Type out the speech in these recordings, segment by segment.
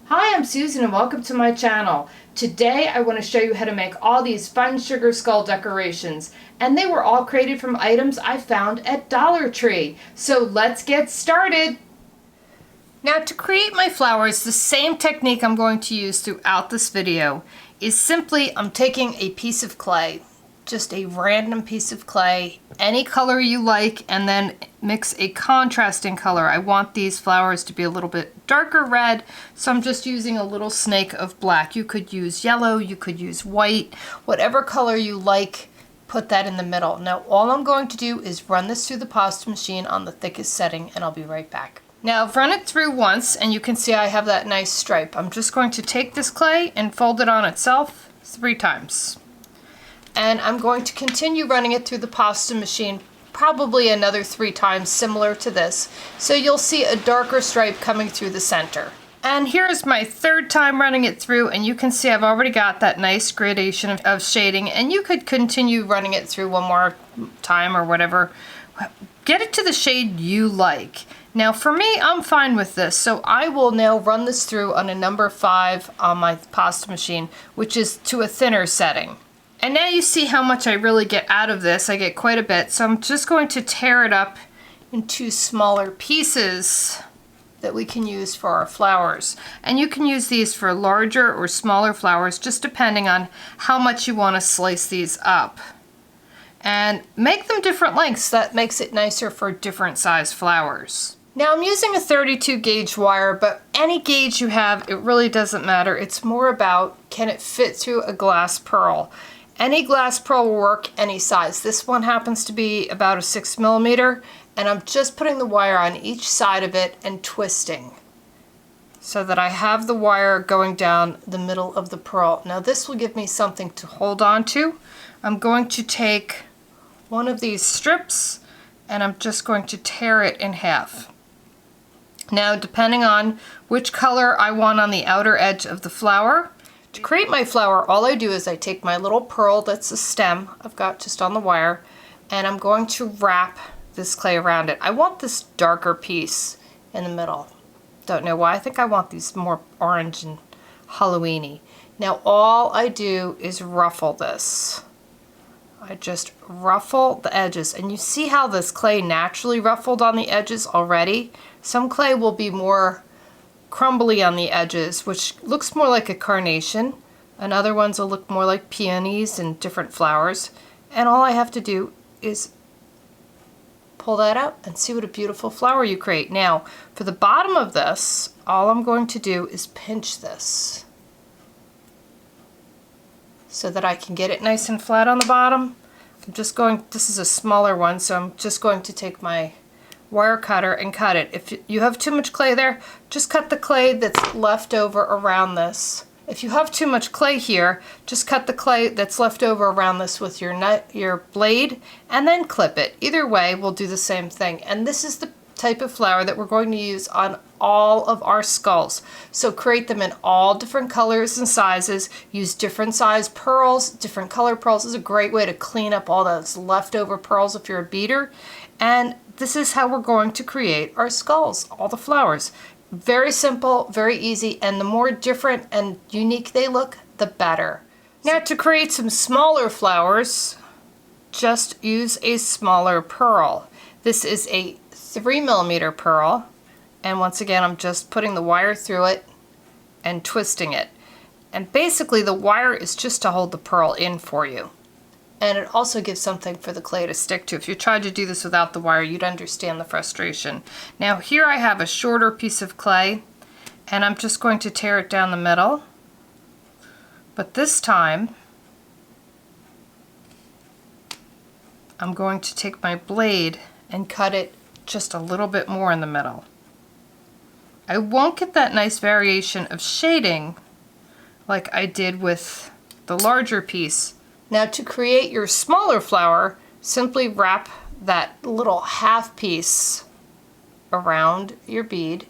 Hi, I'm Susan and welcome to my channel. Today I want to show you how to make all these fun sugar skull decorations, and they were all created from items I found at Dollar Tree. So let's get started! Now to create my flowers, the same technique I'm going to use throughout this video is simply I'm taking a piece of clay, just a random piece of clay, any color you like, and then mix a contrasting color. I want these flowers to be a little bit darker red, so I'm just using a little snake of black. You could use yellow, you could use white, whatever color you like, put that in the middle. Now all I'm going to do is run this through the pasta machine on the thickest setting, and I'll be right back. Now I've run it through once and you can see I have that nice stripe. I'm just going to take this clay and fold it on itself 3 times. And I'm going to continue running it through the pasta machine probably another 3 times, similar to this. So you'll see a darker stripe coming through the center. And here's my 3rd time running it through, and you can see I've already got that nice gradation of shading, and you could continue running it through one more time or whatever. Get it to the shade you like. Now for me, I'm fine with this, so I will now run this through on a number 5 on my pasta machine, which is to a thinner setting. And now you see how much I really get out of this. I get quite a bit, so I'm just going to tear it up into smaller pieces that we can use for our flowers. And you can use these for larger or smaller flowers, just depending on how much you want to slice these up. And make them different lengths. That makes it nicer for different size flowers. Now I'm using a 32 gauge wire, but any gauge you have, it really doesn't matter. It's more about, can it fit through a glass pearl? Any glass pearl will work any size. This one happens to be about a 6mm, and I'm just putting the wire on each side of it and twisting so that I have the wire going down the middle of the pearl. Now this will give me something to hold on to. I'm going to take one of these strips and I'm just going to tear it in half. Now depending on which color I want on the outer edge of the flower, to create my flower, all I do is I take my little pearl that's a stem I've got just on the wire, and I'm going to wrap this clay around it. I want this darker piece in the middle. Don't know why. I think I want these more orange and Halloween-y. Now all I do is ruffle this. I just ruffle the edges, and you see how this clay naturally ruffled on the edges already? Some clay will be more crumbly on the edges, which looks more like a carnation, and other ones will look more like peonies and different flowers. And all I have to do is pull that out and see what a beautiful flower you create. Now for the bottom of this, all I'm going to do is pinch this so that I can get it nice and flat on the bottom. I'm just going, this is a smaller one, so I'm just going to take my wire cutter and cut it. If you have too much clay there, just cut the clay that's left over around this. If you have too much clay here, just cut the clay that's left over around this with your blade and then clip it. Either way, we'll do the same thing. And this is the type of flower that we're going to use on all of our skulls. So create them in all different colors and sizes. Use different size pearls, different color pearls. This is a great way to clean up all those leftover pearls if you're a beater. And this is how we're going to create our skulls, all the flowers. Very simple, very easy, and the more different and unique they look, the better. Now to create some smaller flowers, just use a smaller pearl. This is a 3mm pearl, and once again I'm just putting the wire through it and twisting it. And basically the wire is just to hold the pearl in for you. And it also gives something for the clay to stick to. If you tried to do this without the wire, you'd understand the frustration. Now here I have a shorter piece of clay, and I'm just going to tear it down the middle. But this time, I'm going to take my blade and cut it just a little bit more in the middle. I won't get that nice variation of shading like I did with the larger piece. Now to create your smaller flower, simply wrap that little half piece around your bead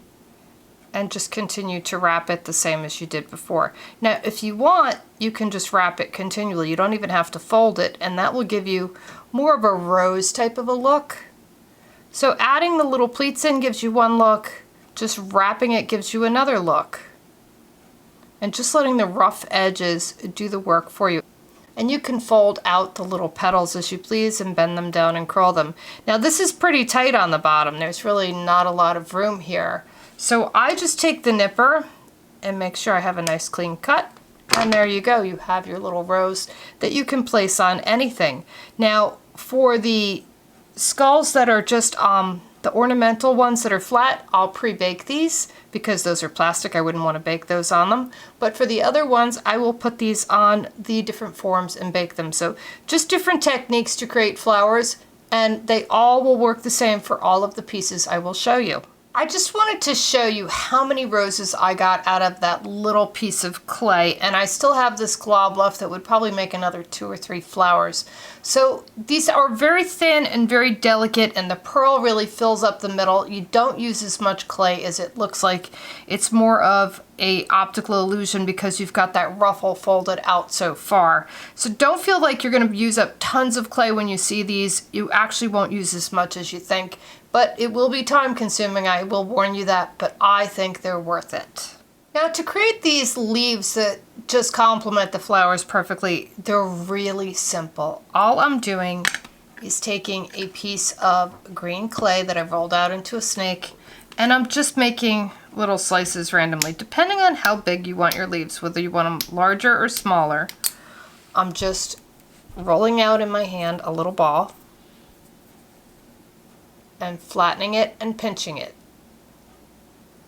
and just continue to wrap it the same as you did before. Now if you want, you can just wrap it continually. You don't even have to fold it, and that will give you more of a rose type of a look. So adding the little pleats in gives you one look, just wrapping it gives you another look. and just letting the rough edges do the work for you. And you can fold out the little petals as you please and bend them down and curl them. Now this is pretty tight on the bottom. There's really not a lot of room here. So I just take the nipper and make sure I have a nice clean cut. And there you go. You have your little rose that you can place on anything. Now for the skulls that are just the ornamental ones that are flat, I'll pre-bake these because those are plastic. I wouldn't want to bake those on them. But for the other ones, I will put these on the different forms and bake them. So just different techniques to create flowers, and they all will work the same for all of the pieces I will show you. I just wanted to show you how many roses I got out of that little piece of clay, and I still have this glob left that would probably make another 2 or 3 flowers. So these are very thin and very delicate, and the pearl really fills up the middle. You don't use as much clay as it looks like. It's more of a optical illusion because you've got that ruffle folded out so far. So don't feel like you're going to use up tons of clay when you see these. You actually won't use as much as you think. But it will be time consuming, I will warn you that, but I think they're worth it. Now to create these leaves that just complement the flowers perfectly, they're really simple. All I'm doing is taking a piece of green clay that I've rolled out into a snake, and I'm just making little slices randomly, depending on how big you want your leaves, whether you want them larger or smaller. I'm just rolling out in my hand a little ball, and flattening it and pinching it.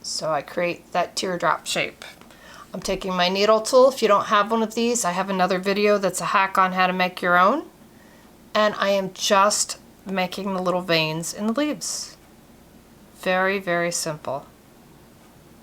So I create that teardrop shape. I'm taking my needle tool. If you don't have one of these, I have another video that's a hack on how to make your own. And I am just making the little veins in the leaves. Very, very simple.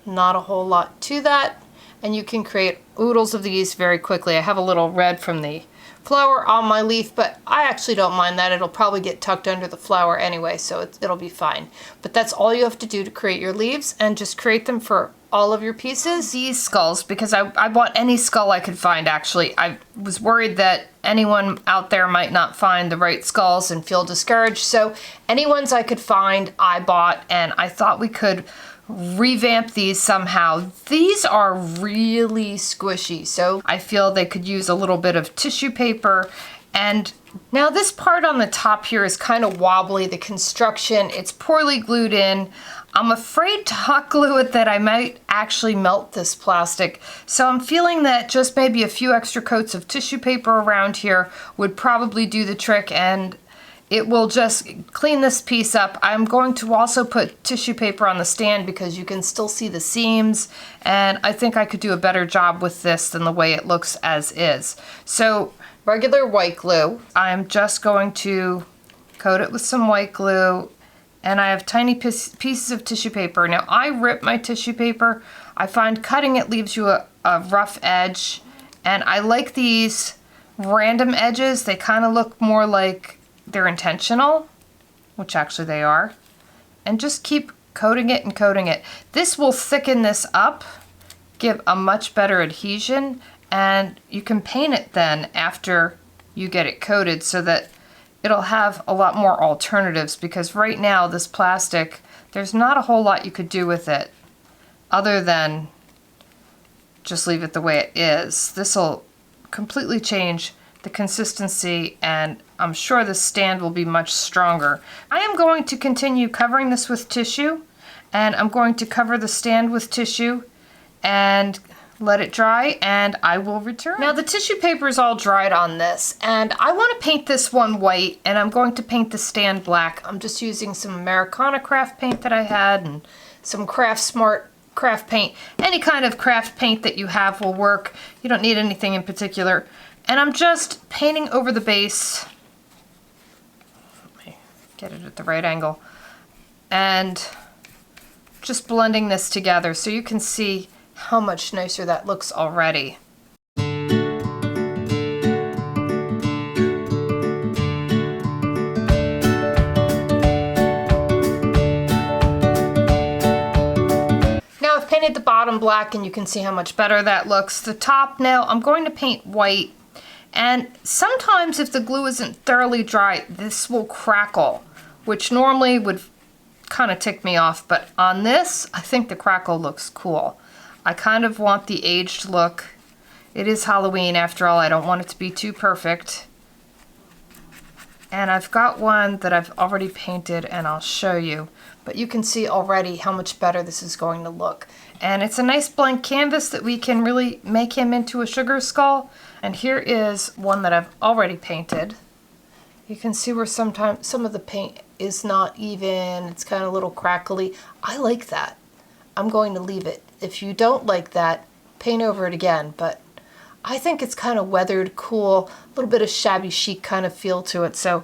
Not a whole lot to that. And you can create oodles of these very quickly. I have a little red from the flower on my leaf, but I actually don't mind that. It'll probably get tucked under the flower anyway, so it'll be fine. But that's all you have to do to create your leaves, and just create them for all of your pieces. These skulls, because I bought any skull I could find actually. I was worried that anyone out there might not find the right skulls and feel discouraged, so any ones I could find I bought, and I thought we could revamp these somehow. These are really squishy, so I feel they could use a little bit of tissue paper. And now this part on the top here is kind of wobbly, the construction. It's poorly glued in. I'm afraid to hot glue it that I might actually melt this plastic. So I'm feeling that just maybe a few extra coats of tissue paper around here would probably do the trick, and it will just clean this piece up. I'm going to also put tissue paper on the stand because you can still see the seams, and I think I could do a better job with this than the way it looks as is. So regular white glue, I'm just going to coat it with some white glue, and I have tiny pieces of tissue paper. Now I rip my tissue paper. I find cutting it leaves you a rough edge, and I like these random edges. They kind of look more like they're intentional, which actually they are, and just keep coating it and coating it. This will thicken this up, give a much better adhesion, and you can paint it then after you get it coated so that it'll have a lot more alternatives, because right now this plastic, there's not a whole lot you could do with it other than just leave it the way it is. This will completely change the consistency, and I'm sure the stand will be much stronger. I am going to continue covering this with tissue, and I'm going to cover the stand with tissue and let it dry, and I will return. Now the tissue paper is all dried on this, and I want to paint this one white, and I'm going to paint the stand black. I'm just using some Americana craft paint that I had and some Craft Smart craft paint. Any kind of craft paint that you have will work. You don't need anything in particular. And I'm just painting over the base. Let me get it at the right angle. And just blending this together so you can see how much nicer that looks already. Now I've painted the bottom black, and you can see how much better that looks. The top now I'm going to paint white. And sometimes if the glue isn't thoroughly dry, this will crackle, which normally would kind of tick me off. But on this, I think the crackle looks cool. I kind of want the aged look. It is Halloween after all. I don't want it to be too perfect. And I've got one that I've already painted and I'll show you. But you can see already how much better this is going to look. And it's a nice blank canvas that we can really make him into a sugar skull. And here is one that I've already painted. You can see where sometimes some of the paint is not even. It's kind of a little crackly. I like that. I'm going to leave it. If you don't like that, paint over it again. But I think it's kind of weathered, cool, a little bit of shabby chic kind of feel to it. So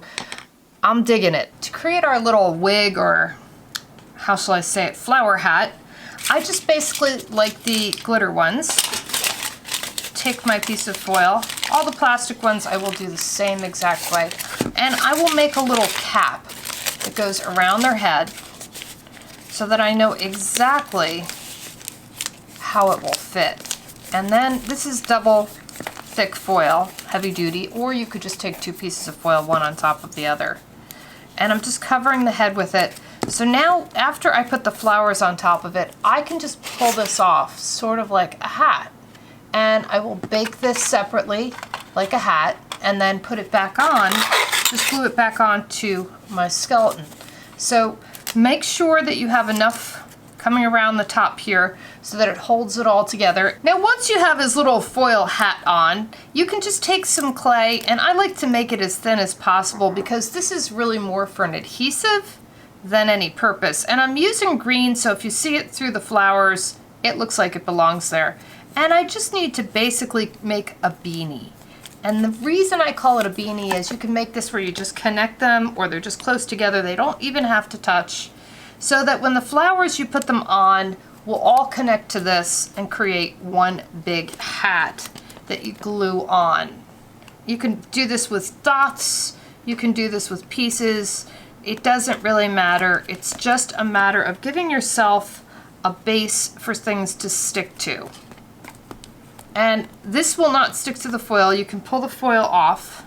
I'm digging it. To create our little wig, or how shall I say it, flower hat, I just basically like the glitter ones. Take my piece of foil. All the plastic ones I will do the same exact way. And I will make a little cap that goes around their head so that I know exactly how it will fit. And then this is double thick foil, heavy duty, or you could just take 2 pieces of foil, one on top of the other. And I'm just covering the head with it. So now, after I put the flowers on top of it, I can just pull this off, sort of like a hat. And I will bake this separately, like a hat, and then put it back on, just glue it back on to my skeleton. So make sure that you have enough coming around the top here so that it holds it all together. Now once you have his little foil hat on, you can just take some clay, and I like to make it as thin as possible because this is really more for an adhesive than any purpose. And I'm using green, so if you see it through the flowers, it looks like it belongs there. And I just need to basically make a beanie. And the reason I call it a beanie is you can make this where you just connect them, or they're just close together, they don't even have to touch, so that when the flowers, you put them on, will all connect to this and create one big hat that you glue on. You can do this with dots, you can do this with pieces, it doesn't really matter. It's just a matter of giving yourself a base for things to stick to. And this will not stick to the foil. You can pull the foil off.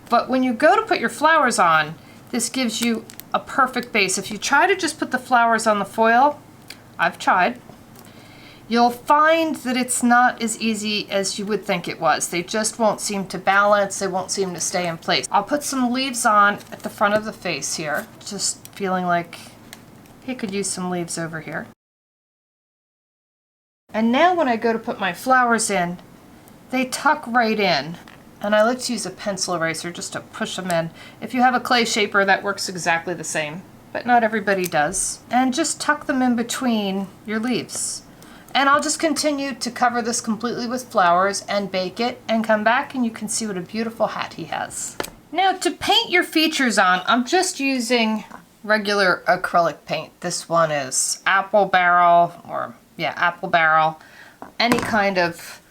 But when you go to put your flowers on, this gives you a perfect base. If you try to just put the flowers on the foil, I've tried, you'll find that it's not as easy as you would think it was. They just won't seem to balance, they won't seem to stay in place. I'll put some leaves on at the front of the face here, just feeling like he could use some leaves over here. And now when I go to put my flowers in, they tuck right in. And I like to use a pencil eraser just to push them in. If you have a clay shaper, that works exactly the same, but not everybody does. And just tuck them in between your leaves. And I'll just continue to cover this completely with flowers and bake it and come back and you can see what a beautiful hat he has. Now to paint your features on, I'm just using regular acrylic paint. This one is Apple Barrel, Apple Barrel, any kind of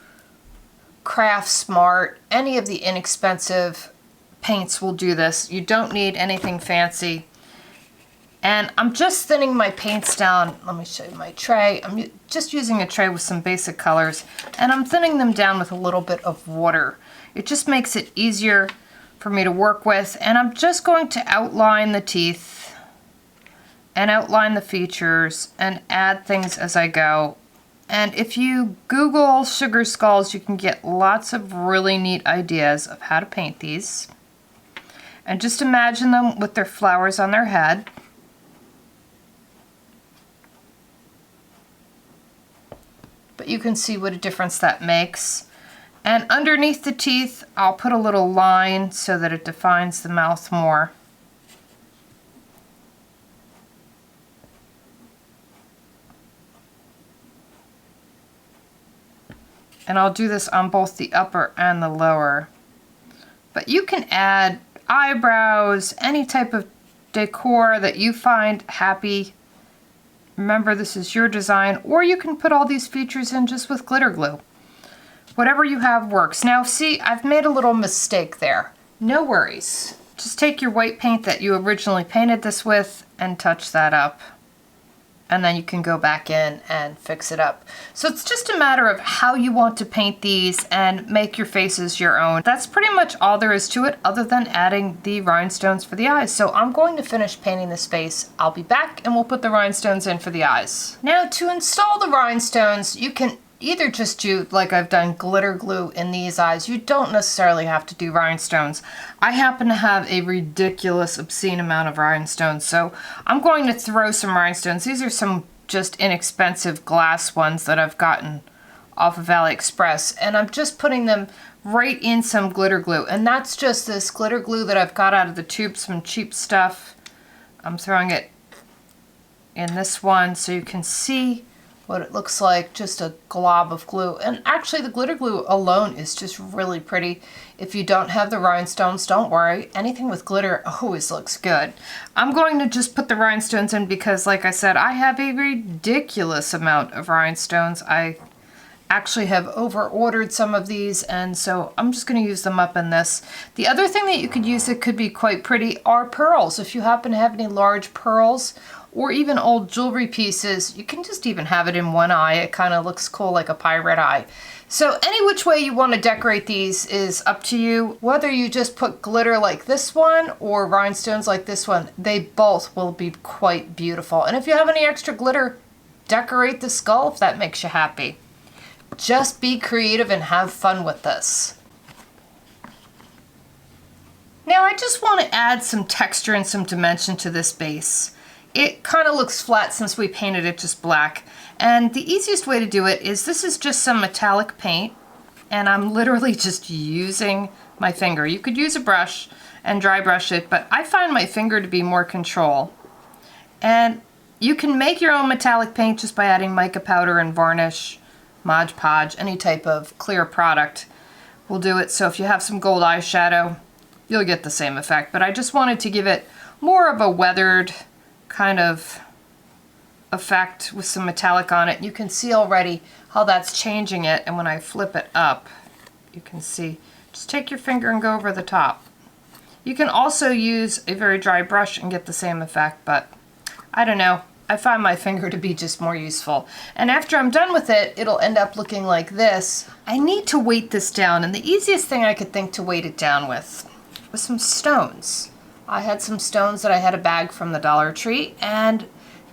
Craft Smart, any of the inexpensive paints will do this. You don't need anything fancy. And I'm just thinning my paints down. Let me show you my tray. I'm just using a tray with some basic colors, and I'm thinning them down with a little bit of water. It just makes it easier for me to work with, and I'm just going to outline the teeth and outline the features and add things as I go. And if you Google sugar skulls, you can get lots of really neat ideas of how to paint these. And just imagine them with their flowers on their head. But you can see what a difference that makes. And underneath the teeth, I'll put a little line so that it defines the mouth more. And I'll do this on both the upper and the lower. But you can add eyebrows, any type of decor that you find happy. Remember, this is your design, or you can put all these features in just with glitter glue. Whatever you have works. Now see, I've made a little mistake there. No worries. Just take your white paint that you originally painted this with and touch that up. and then you can go back in and fix it up. So it's just a matter of how you want to paint these and make your faces your own. That's pretty much all there is to it, other than adding the rhinestones for the eyes. So I'm going to finish painting this face. I'll be back and we'll put the rhinestones in for the eyes. Now to install the rhinestones, you can either just do, like I've done, glitter glue in these eyes. You don't necessarily have to do rhinestones. I happen to have a ridiculous, obscene amount of rhinestones, so I'm going to throw some rhinestones. These are some just inexpensive glass ones that I've gotten off of AliExpress, and I'm just putting them right in some glitter glue. And that's just this glitter glue that I've got out of the tube, some cheap stuff. I'm throwing it in this one so you can see what it looks like, just a glob of glue. And actually the glitter glue alone is just really pretty. If you don't have the rhinestones, don't worry. Anything with glitter always looks good. I'm going to just put the rhinestones in because, like I said, I have a ridiculous amount of rhinestones. I actually have over-ordered some of these, and so I'm just going to use them up in this. The other thing that you could use that could be quite pretty are pearls. If you happen to have any large pearls, or even old jewelry pieces, you can just even have it in one eye. It kind of looks cool, like a pirate eye. So any which way you want to decorate these is up to you. Whether you just put glitter like this one or rhinestones like this one, they both will be quite beautiful. And if you have any extra glitter, decorate the skull if that makes you happy. Just be creative and have fun with this. Now I just want to add some texture and some dimension to this base. It kind of looks flat since we painted it just black. And the easiest way to do it is, this is just some metallic paint, and I'm literally just using my finger. You could use a brush and dry brush it, but I find my finger to be more control. And you can make your own metallic paint just by adding mica powder and varnish, Mod Podge, any type of clear product will do it. So if you have some gold eyeshadow, you'll get the same effect. But I just wanted to give it more of a weathered kind of effect with some metallic on it. You can see already how that's changing it, and when I flip it up, you can see, just take your finger and go over the top. You can also use a very dry brush and get the same effect, but I don't know, I find my finger to be just more useful. And after I'm done with it, it'll end up looking like this. I need to weight this down, and the easiest thing I could think to weight it down with was some stones. I had some stones that I had a bag from the Dollar Tree, and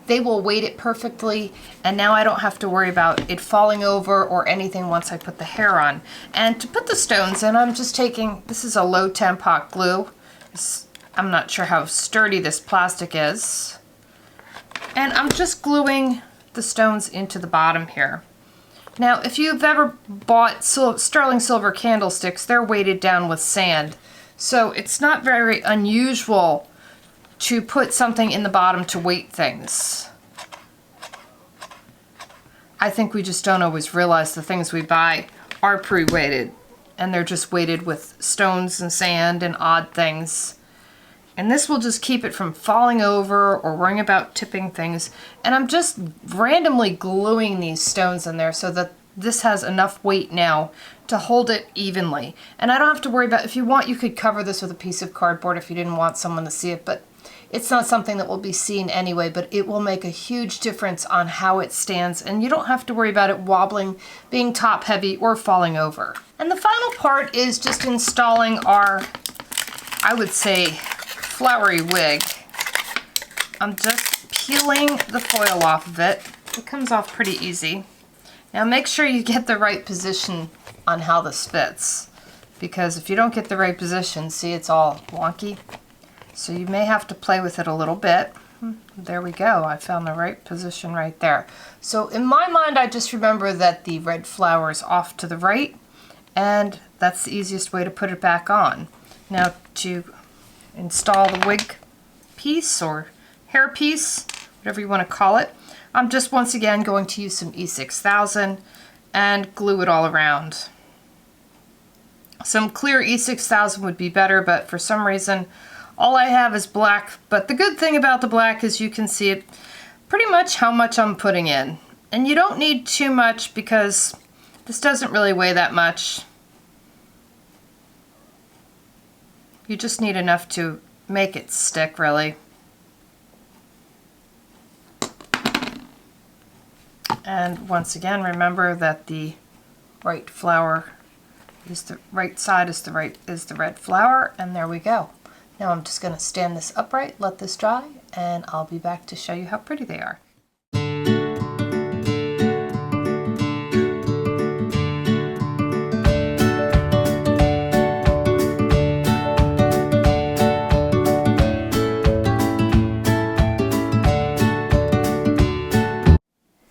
they will weight it perfectly, and now I don't have to worry about it falling over or anything once I put the hair on. And to put the stones in, I'm just taking, this is a low temp hot glue. I'm not sure how sturdy this plastic is. And I'm just gluing the stones into the bottom here. Now, if you've ever bought sterling silver candlesticks, they're weighted down with sand. So it's not very unusual to put something in the bottom to weight things. I think we just don't always realize the things we buy are pre-weighted, and they're just weighted with stones and sand and odd things. And this will just keep it from falling over or worrying about tipping things. And I'm just randomly gluing these stones in there so that this has enough weight now to hold it evenly. And I don't have to worry about, if you want, you could cover this with a piece of cardboard if you didn't want someone to see it, but it's not something that will be seen anyway, but it will make a huge difference on how it stands, and you don't have to worry about it wobbling, being top heavy, or falling over. And the final part is just installing our, I would say, flowery wig. I'm just peeling the foil off of it. It comes off pretty easy. Now make sure you get the right position on how this fits, because if you don't get the right position, see, it's all wonky. So you may have to play with it a little bit. There we go, I found the right position right there. So in my mind, I just remember that the red flower is off to the right, and that's the easiest way to put it back on. Now to install the wig piece or hair piece, whatever you want to call it, I'm just once again going to use some E6000 and glue it all around. Some clear E6000 would be better, but for some reason all I have is black. But the good thing about the black is you can see it pretty much how much I'm putting in. And you don't need too much because this doesn't really weigh that much. You just need enough to make it stick, really. And once again, remember that the right flower is the right side is the red flower, and there we go. Now I'm just going to stand this upright, let this dry, and I'll be back to show you how pretty they are.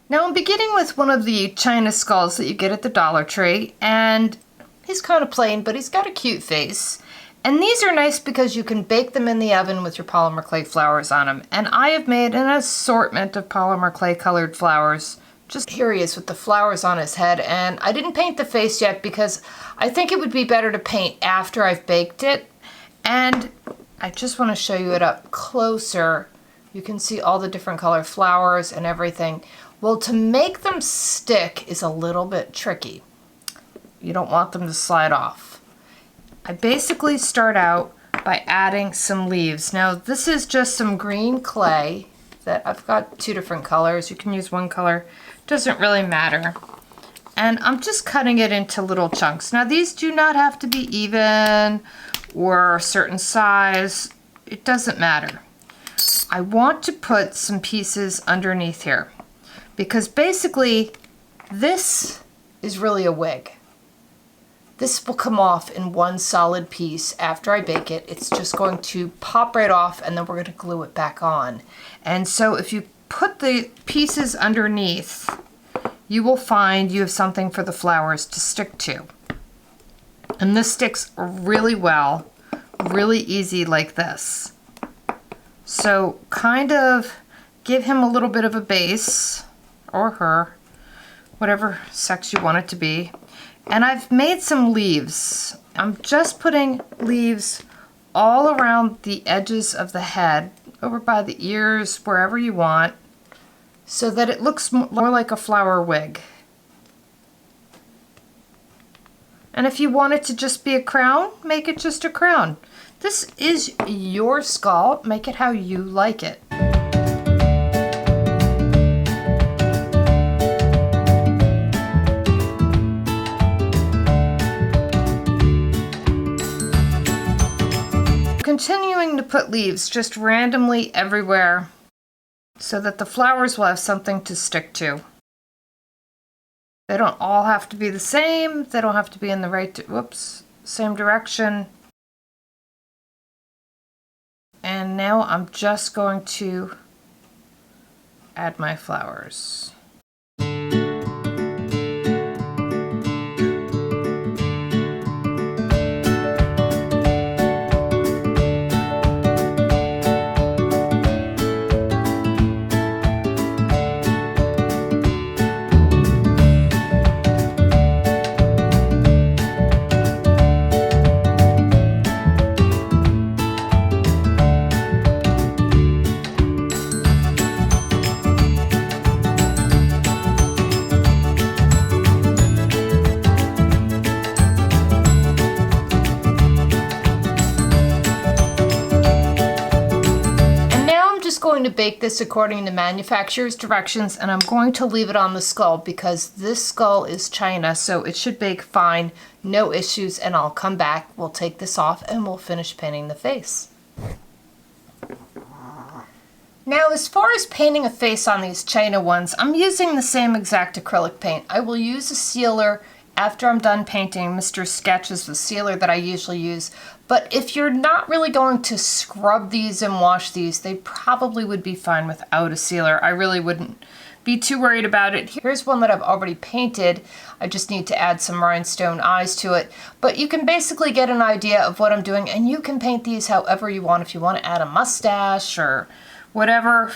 Now I'm beginning with one of the China skulls that you get at the Dollar Tree, and he's kind of plain, but he's got a cute face. And these are nice because you can bake them in the oven with your polymer clay flowers on them. And I have made an assortment of polymer clay colored flowers. Just here he is with the flowers on his head, and I didn't paint the face yet because I think it would be better to paint after I've baked it. And I just want to show you it up closer. You can see all the different color flowers and everything. Well, to make them stick is a little bit tricky. You don't want them to slide off. I basically start out by adding some leaves. Now, this is just some green clay that I've got 2 different colors. You can use one color, doesn't really matter. And I'm just cutting it into little chunks. Now, these do not have to be even or a certain size. It doesn't matter. I want to put some pieces underneath here, because basically this is really a wig. This will come off in one solid piece after I bake it. It's just going to pop right off, and then we're going to glue it back on. And so if you put the pieces underneath, you will find you have something for the flowers to stick to. And this sticks really well, really easy like this. So kind of give him a little bit of a base, or her, whatever sex you want it to be. And I've made some leaves. I'm just putting leaves all around the edges of the head, over by the ears, wherever you want, so that it looks more like a flower wig. And if you want it to just be a crown, make it just a crown. This is your skull. Make it how you like it. Continuing to put leaves just randomly everywhere so that the flowers will have something to stick to. They don't all have to be the same. They don't have to be in the same direction. And now I'm just going to add my flowers. Going to bake this according to manufacturer's directions, and I'm going to leave it on the skull because this skull is China, so it should bake fine, no issues, and I'll come back, we'll take this off, and we'll finish painting the face. Now, as far as painting a face on these China ones, I'm using the same exact acrylic paint. I will use a sealer after I'm done painting. Mr. Sketch is the sealer that I usually use. But if you're not really going to scrub these and wash these, they probably would be fine without a sealer. I really wouldn't be too worried about it. Here's one that I've already painted. I just need to add some rhinestone eyes to it. But you can basically get an idea of what I'm doing, and you can paint these however you want. If you want to add a mustache or whatever,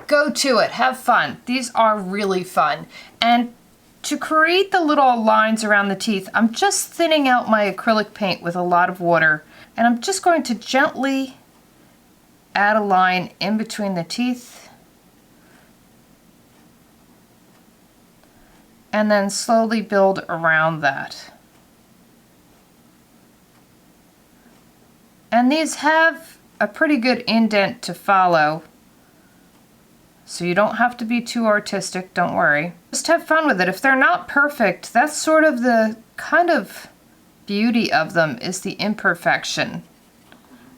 go to it. Have fun. These are really fun. And to create the little lines around the teeth, I'm just thinning out my acrylic paint with a lot of water, and I'm just going to gently add a line in between the teeth and then slowly build around that. And these have a pretty good indent to follow, So you don't have to be too artistic, don't worry. Just have fun with it. If they're not perfect, that's sort of the kind of beauty of them, is the imperfection.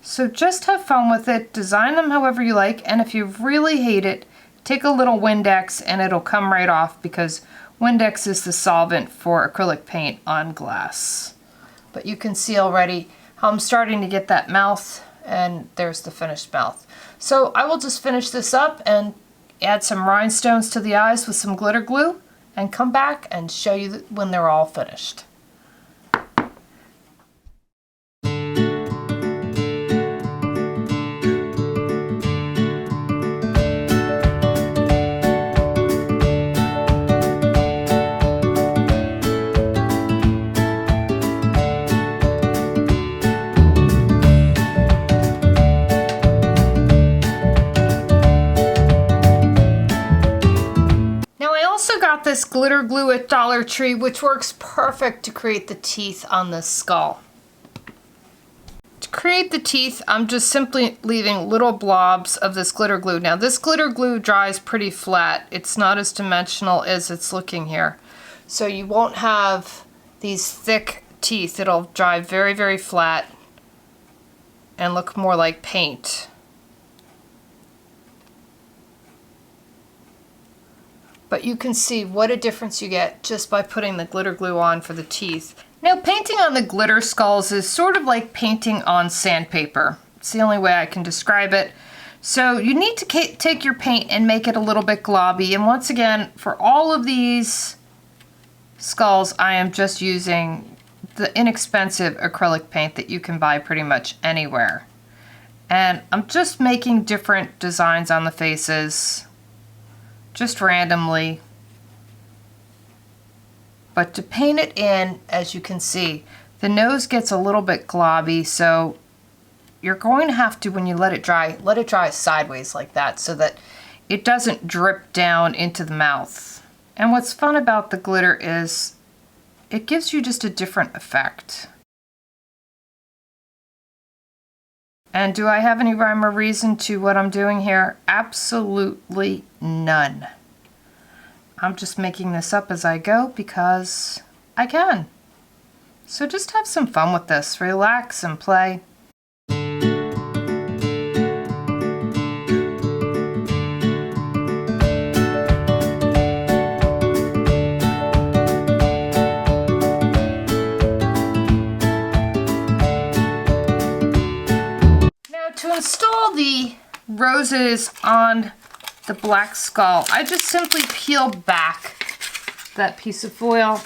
So just have fun with it, design them however you like, and if you really hate it, take a little Windex and it'll come right off, because Windex is the solvent for acrylic paint on glass. But you can see already how I'm starting to get that mouth, and there's the finished mouth. So I will just finish this up and add some rhinestones to the eyes with some glitter glue and come back and show you when they're all finished. This glitter glue at Dollar Tree, which works perfect to create the teeth on this skull. To create the teeth, I'm just simply leaving little blobs of this glitter glue. Now this glitter glue dries pretty flat. It's not as dimensional as it's looking here. So you won't have these thick teeth. It'll dry very, very flat and look more like paint. But you can see what a difference you get just by putting the glitter glue on for the teeth. Now, painting on the glitter skulls is sort of like painting on sandpaper. It's the only way I can describe it. So you need to take your paint and make it a little bit globby. And once again, for all of these skulls, I am just using the inexpensive acrylic paint that you can buy pretty much anywhere. And I'm just making different designs on the faces, just randomly. But to paint it in, as you can see, the nose gets a little bit globby, so you're going to have to, when you let it dry sideways like that so that it doesn't drip down into the mouth. And what's fun about the glitter is it gives you just a different effect. And do I have any rhyme or reason to what I'm doing here? Absolutely none. I'm just making this up as I go because I can. So just have some fun with this. Relax and play. To install the roses on the black skull, I just simply peel back that piece of foil,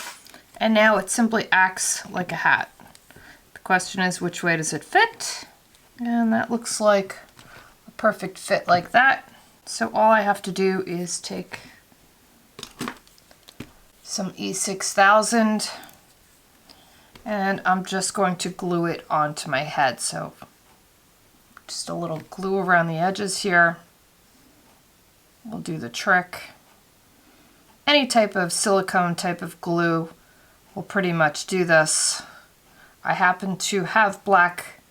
and now it simply acts like a hat. The question is, which way does it fit? And that looks like a perfect fit like that. So all I have to do is take some E6000 and I'm just going to glue it onto my head. So just a little glue around the edges here will do the trick. Any type of silicone type of glue will pretty much do this. I happen to have black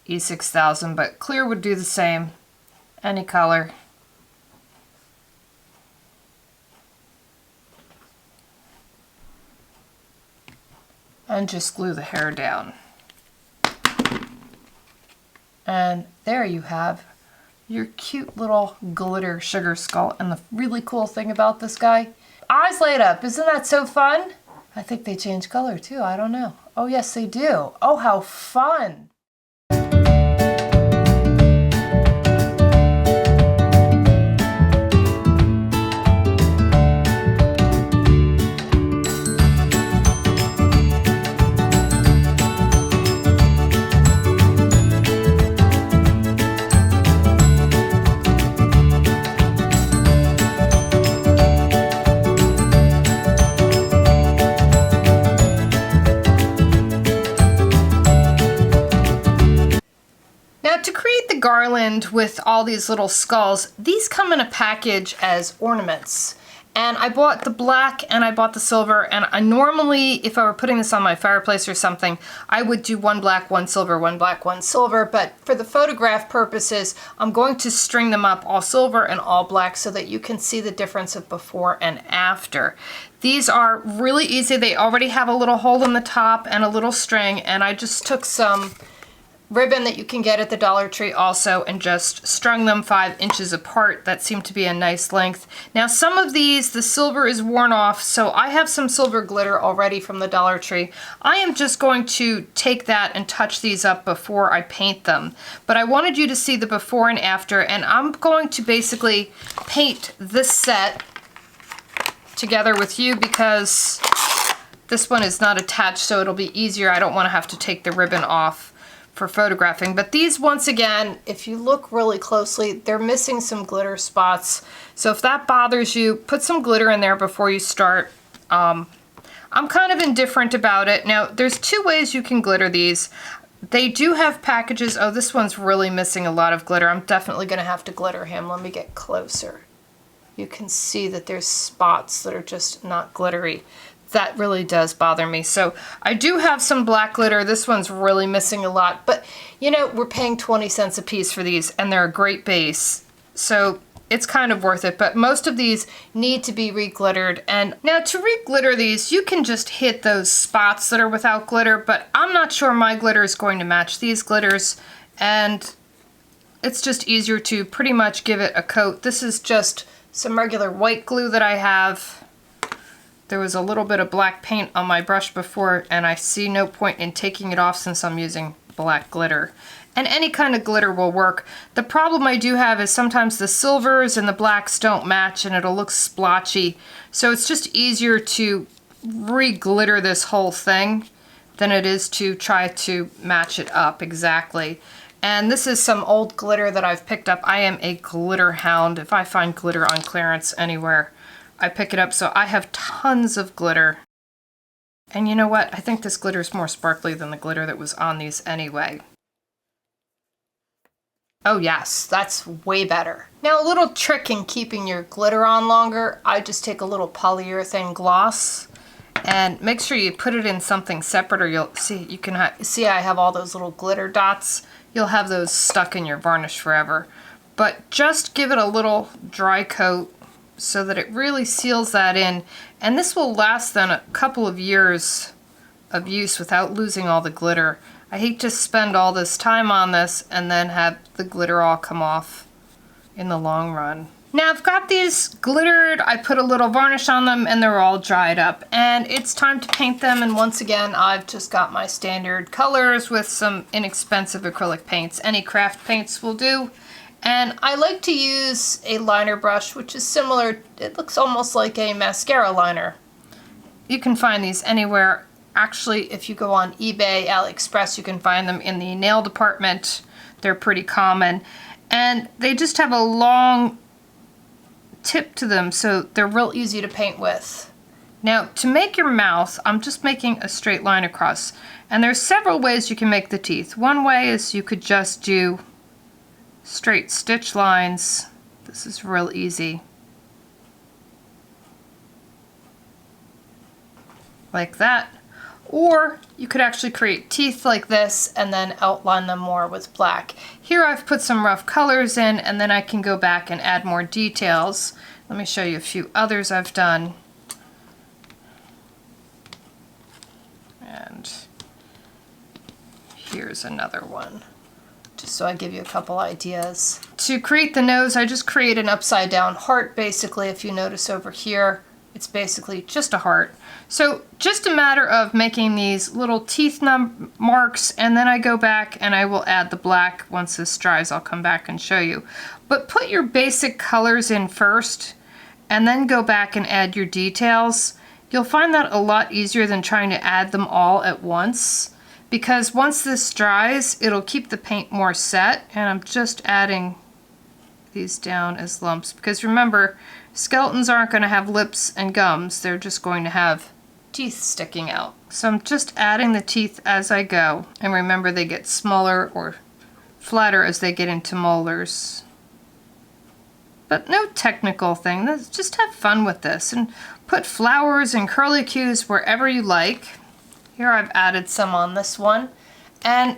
E6000, but clear would do the same. Any color. And just glue the hair down. And there you have your cute little glitter sugar skull. And the really cool thing about this guy, eyes light up. Isn't that so fun? I think they change color too. I don't know. Oh yes, they do. Oh, how fun. Garland with all these little skulls, these come in a package as ornaments, And I bought the black and I bought the silver, and I normally, if I were putting this on my fireplace or something, I would do one black, one silver, one black, one silver, but for the photograph purposes, I'm going to string them up all silver and all black so that you can see the difference of before and after. These are really easy. They already have a little hole in the top and a little string, and I just took some ribbon that you can get at the Dollar Tree also and just strung them 5 inches apart. That seemed to be a nice length. Now some of these, the silver is worn off, so I have some silver glitter already from the Dollar Tree. I am just going to take that and touch these up before I paint them. But I wanted you to see the before and after, and I'm going to basically paint this set together with you because this one is not attached, so it'll be easier. I don't want to have to take the ribbon off for photographing. But these, once again, if you look really closely, they're missing some glitter spots. So if that bothers you, put some glitter in there before you start. I'm kind of indifferent about it. Now, there's 2 ways you can glitter these. They do have packages. Oh, this one's really missing a lot of glitter. I'm definitely going to have to glitter him. Let me get closer. You can see that there's spots that are just not glittery. That really does bother me. So I do have some black glitter. This one's really missing a lot, but you know, we're paying 20 cents a piece for these and they're a great base. So it's kind of worth it, but most of these need to be re-glittered. And now to re-glitter these, you can just hit those spots that are without glitter, but I'm not sure my glitter is going to match these glitters, and it's just easier to pretty much give it a coat. This is just some regular white glue that I have. There was a little bit of black paint on my brush before, and I see no point in taking it off since I'm using black glitter. And any kind of glitter will work. The problem I do have is sometimes the silvers and the blacks don't match and it'll look splotchy. So it's just easier to re-glitter this whole thing than it is to try to match it up exactly. And this is some old glitter that I've picked up. I am a glitter hound. If I find glitter on clearance anywhere, I pick it up. So I have tons of glitter. And you know what? I think this glitter is more sparkly than the glitter that was on these anyway. Oh yes, that's way better. Now a little trick in keeping your glitter on longer, I just take a little polyurethane gloss and make sure you put it in something separate, or you'll see, you can see I have all those little glitter dots. You'll have those stuck in your varnish forever. But just give it a little dry coat so that it really seals that in, and this will last then a couple of years of use without losing all the glitter. I hate to spend all this time on this and then have the glitter all come off in the long run. Now I've got these glittered, I put a little varnish on them and they're all dried up, and it's time to paint them. And once again, I've just got my standard colors with some inexpensive acrylic paints. Any craft paints will do. And I like to use a liner brush, which is similar, it looks almost like a mascara liner. You can find these anywhere. Actually, if you go on eBay, AliExpress, you can find them in the nail department. They're pretty common. And they just have a long tip to them, so they're real easy to paint with. Now, to make your mouth, I'm just making a straight line across. And there's several ways you can make the teeth. One way is you could just do straight stitch lines. This is real easy. Like that. Or you could actually create teeth like this and then outline them more with black. Here I've put some rough colors in, and then I can go back and add more details. Let me show you a few others I've done. And here's another one, just so I give you a couple ideas. To create the nose, I just create an upside down heart basically. If you notice over here, it's basically just a heart. So just a matter of making these little teeth marks, and then I go back and I will add the black. Once this dries, I'll come back and show you. But put your basic colors in first and then go back and add your details. You'll find that a lot easier than trying to add them all at once, because once this dries, it'll keep the paint more set. And I'm just adding these down as lumps, because remember, skeletons aren't going to have lips and gums, they're just going to have teeth sticking out. So I'm just adding the teeth as I go, and remember they get smaller or flatter as they get into molars. but no technical thing. Just have fun with this and put flowers and curlicues wherever you like. Here I've added some on this one. And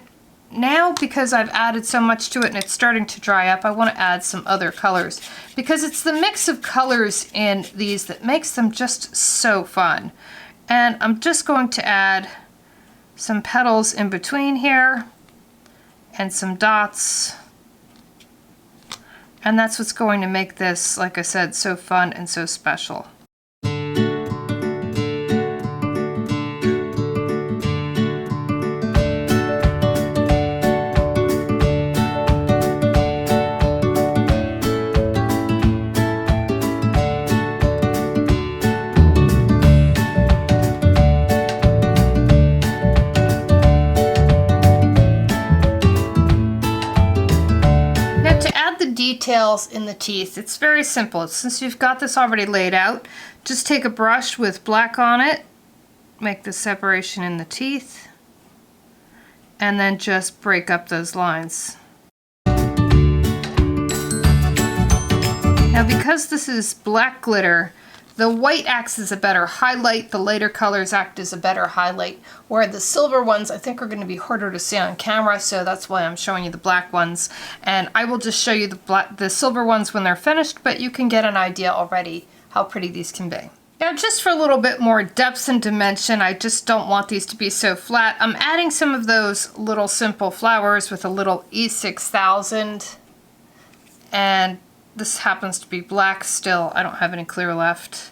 now, because I've added so much to it and it's starting to dry up, I want to add some other colors because it's the mix of colors in these that makes them just so fun. And I'm just going to add some petals in between here and some dots. And that's what's going to make this, like I said, so fun and so special. Details in the teeth. It's very simple. Since you've got this already laid out, just take a brush with black on it, make the separation in the teeth, and then just break up those lines. Now, because this is black glitter, the white acts as a better highlight, the lighter colors act as a better highlight, where the silver ones I think are going to be harder to see on camera, so that's why I'm showing you the black ones. And I will just show you the silver ones when they're finished, but you can get an idea already how pretty these can be. Now, just for a little bit more depth and dimension, I just don't want these to be so flat. I'm adding some of those little simple flowers with a little E6000, and this happens to be black still. I don't have any clear left,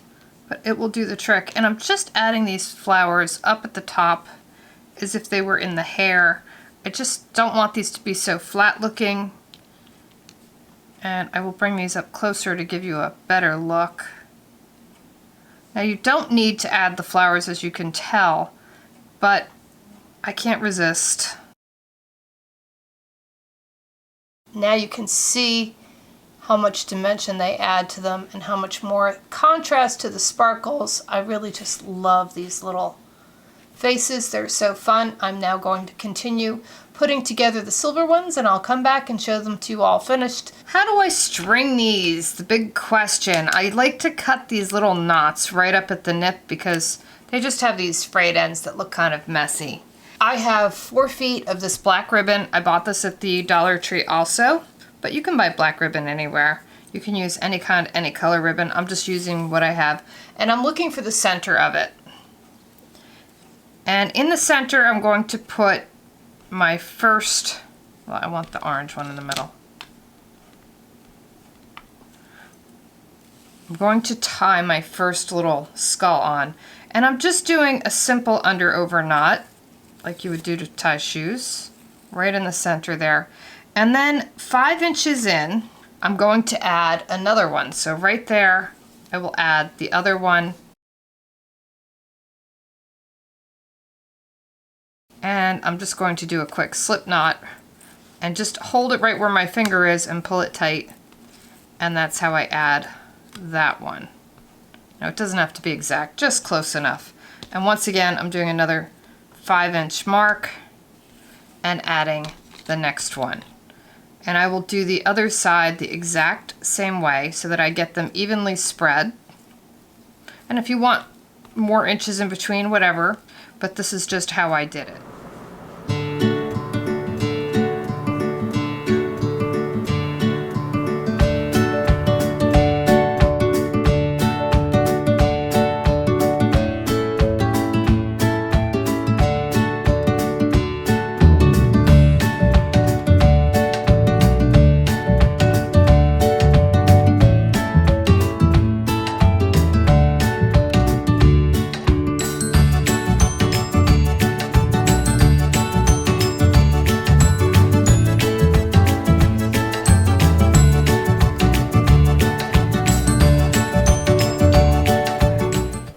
but it will do the trick. And I'm just adding these flowers up at the top as if they were in the hair. I just don't want these to be so flat looking. And I will bring these up closer to give you a better look. Now, you don't need to add the flowers, as you can tell, but I can't resist. Now you can see how much dimension they add to them and how much more contrast to the sparkles. I really just love these little faces. They're so fun. I'm now going to continue putting together the silver ones, and I'll come back and show them to you all finished. How do I string these? The big question. I like to cut these little knots right up at the nip because they just have these frayed ends that look kind of messy. I have 4 feet of this black ribbon. I bought this at the Dollar Tree also. But you can buy black ribbon anywhere. You can use any kind, any color ribbon. I'm just using what I have. And I'm looking for the center of it. And in the center, I'm going to put my first, well, I want the orange one in the middle. I'm going to tie my first little skull on. And I'm just doing a simple under-over knot, like you would do to tie shoes, right in the center there. And then 5 inches in, I'm going to add another one. So right there, I will add the other one. And I'm just going to do a quick slip knot and just hold it right where my finger is and pull it tight. And that's how I add that one. Now, it doesn't have to be exact, just close enough. And once again, I'm doing another 5-inch mark and adding the next one. And I will do the other side the exact same way so that I get them evenly spread. And if you want more inches in between, whatever, but this is just how I did it.